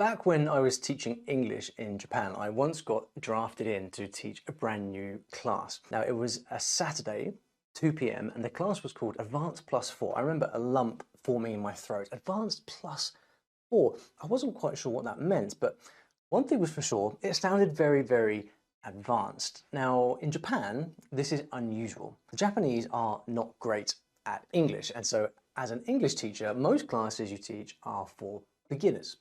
Back when I was teaching English in Japan, I once got drafted in to teach a brand new class. Now it was a Saturday, 2 p.m, and the class was called Advanced Plus 4. I remember a lump forming in my throat. Advanced Plus 4. I wasn't quite sure what that meant, but one thing was for sure, it sounded very, very advanced. Now in Japan, this is unusual. The Japanese are not great at English, and so as an English teacher, most classes you teach are for beginners.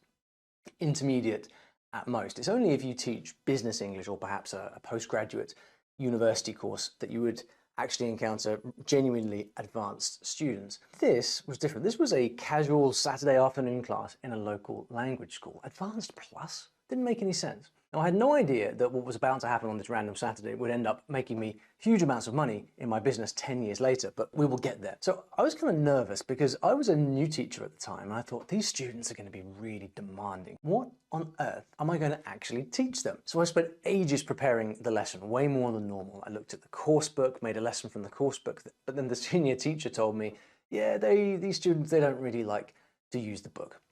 Intermediate at most. It's only if you teach business English or perhaps a postgraduate university course that you would actually encounter genuinely advanced students. This was different. This was a casual Saturday afternoon class in a local language school. Advanced Plus? Didn't make any sense. Now, I had no idea that what was about to happen on this random Saturday would end up making me huge amounts of money in my business 10 years later, but we will get there. So I was kind of nervous because I was a new teacher at the time and I thought these students are going to be really demanding. What on earth am I going to actually teach them? So I spent ages preparing the lesson, way more than normal. I looked at the course book, made a lesson from the course book, but then the senior teacher told me, yeah, these students, they don't really like to use the book.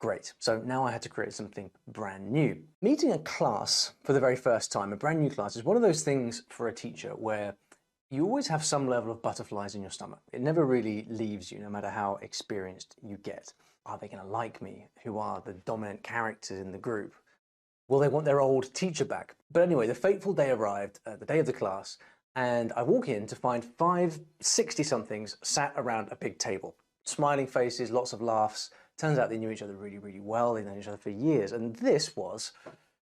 Great, so now I had to create something brand new. Meeting a class for the very first time, a brand new class, is one of those things for a teacher where you always have some level of butterflies in your stomach. It never really leaves you, no matter how experienced you get. Are they going to like me? Who are the dominant characters in the group? Will they want their old teacher back? But anyway, the fateful day arrived, the day of the class, and I walk in to find 5 60-somethings sat around a big table. Smiling faces, lots of laughs. Turns out they knew each other really, really well. They'd known each other for years. And this was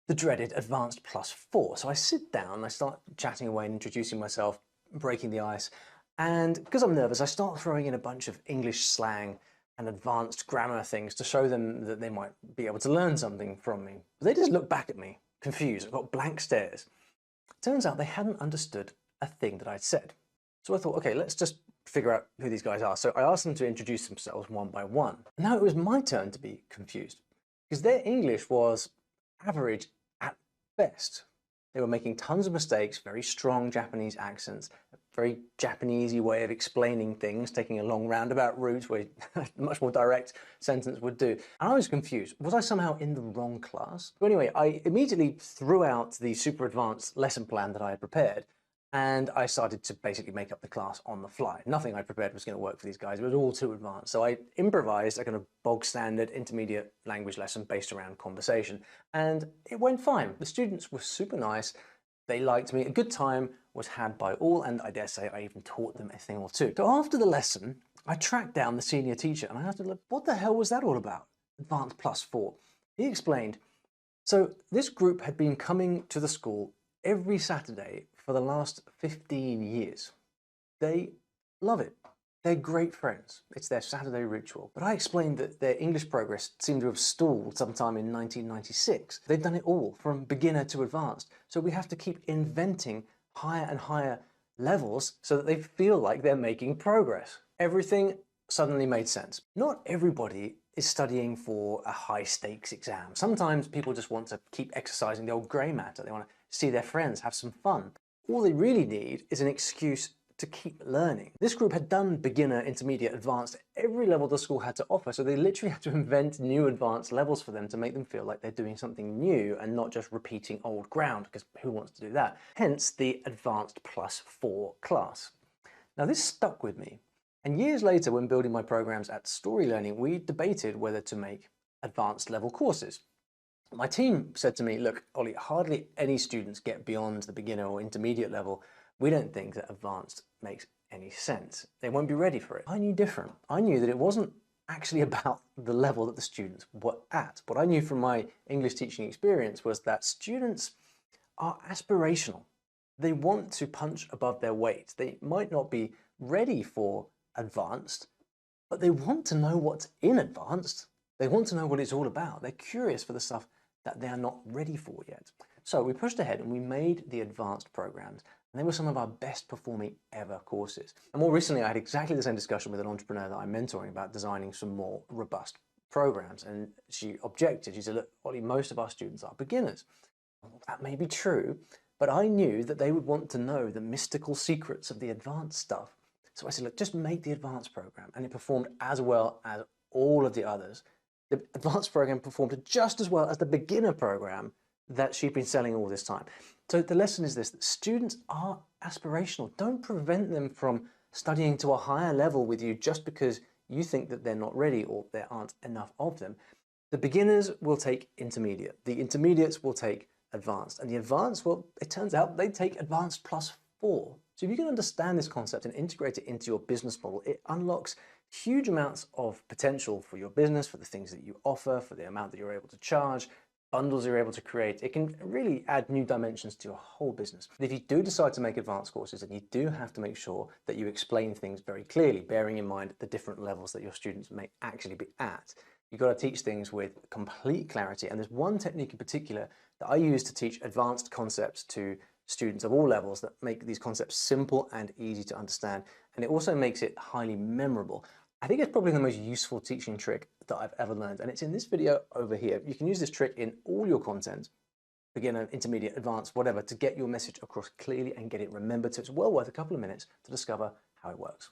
the dreaded Advanced Plus 4. So I sit down, I start chatting away and introducing myself, breaking the ice. And because I'm nervous, I start throwing in a bunch of English slang and advanced grammar things to show them that they might be able to learn something from me. But they just look back at me, confused. I've got blank stares. Turns out they hadn't understood a thing that I'd said. So I thought, okay, let's just figure out who these guys are. So I asked them to introduce themselves one by one. Now it was my turn to be confused because their English was average at best. They were making tons of mistakes, very strong Japanese accents, a very Japanesey way of explaining things, taking a long roundabout route where a much more direct sentence would do. And I was confused. Was I somehow in the wrong class? So anyway, I immediately threw out the super advanced lesson plan that I had prepared, and I started to basically make up the class on the fly. Nothing I prepared was going to work for these guys. It was all too advanced. So I improvised a kind of bog standard intermediate language lesson based around conversation. And it went fine. The students were super nice. They liked me. A good time was had by all. And I dare say I even taught them a thing or two. So after the lesson, I tracked down the senior teacher and I asked him, what the hell was that all about? Advanced Plus 4. He explained, so this group had been coming to the school every Saturday for the last 15 years. They love it. They're great friends. It's their Saturday ritual. But I explained that their English progress seemed to have stalled sometime in 1996. They've done it all from beginner to advanced. So we have to keep inventing higher and higher levels so that they feel like they're making progress. Everything suddenly made sense. Not everybody is studying for a high stakes exam. Sometimes people just want to keep exercising the old grey matter. They want to see their friends, have some fun. All they really need is an excuse to keep learning. This group had done beginner, intermediate, advanced, every level the school had to offer, so they literally had to invent new advanced levels for them to make them feel like they're doing something new and not just repeating old ground, because who wants to do that? Hence the Advanced Plus 4 class. Now this stuck with me, and years later when building my programs at Story Learning, we debated whether to make advanced level courses. My team said to me, look, Ollie, hardly any students get beyond the beginner or intermediate level. We don't think that advanced makes any sense. They won't be ready for it. I knew different. I knew that it wasn't actually about the level that the students were at. What I knew from my English teaching experience was that students are aspirational. They want to punch above their weight. They might not be ready for advanced, but they want to know what's in advanced. They want to know what it's all about. They're curious for the stuff that they are not ready for yet. So we pushed ahead and we made the advanced programs, and they were some of our best performing ever courses. And more recently, I had exactly the same discussion with an entrepreneur that I'm mentoring about designing some more robust programs. And she objected. She said, look, Ollie, most of our students are beginners. Well, that may be true, but I knew that they would want to know the mystical secrets of the advanced stuff. So I said, look, just make the advanced program. And it performed as well as all of the others. The advanced program performed just as well as the beginner program that she'd been selling all this time. So the lesson is this, that students are aspirational. Don't prevent them from studying to a higher level with you just because you think that they're not ready or there aren't enough of them. The beginners will take intermediate. The intermediates will take advanced. And the advanced, well, it turns out they take advanced plus 4. So if you can understand this concept and integrate it into your business model, it unlocks huge amounts of potential for your business, for the things that you offer, for the amount that you're able to charge, bundles you're able to create. It can really add new dimensions to your whole business. But if you do decide to make advanced courses, then you do have to make sure that you explain things very clearly, bearing in mind the different levels that your students may actually be at. You've got to teach things with complete clarity. And there's one technique in particular that I use to teach advanced concepts to students of all levels that make these concepts simple and easy to understand. And it also makes it highly memorable. I think it's probably the most useful teaching trick that I've ever learned, and it's in this video over here. You can use this trick in all your content, beginner, intermediate, advanced, whatever, to get your message across clearly and get it remembered. So it's well worth a couple of minutes to discover how it works.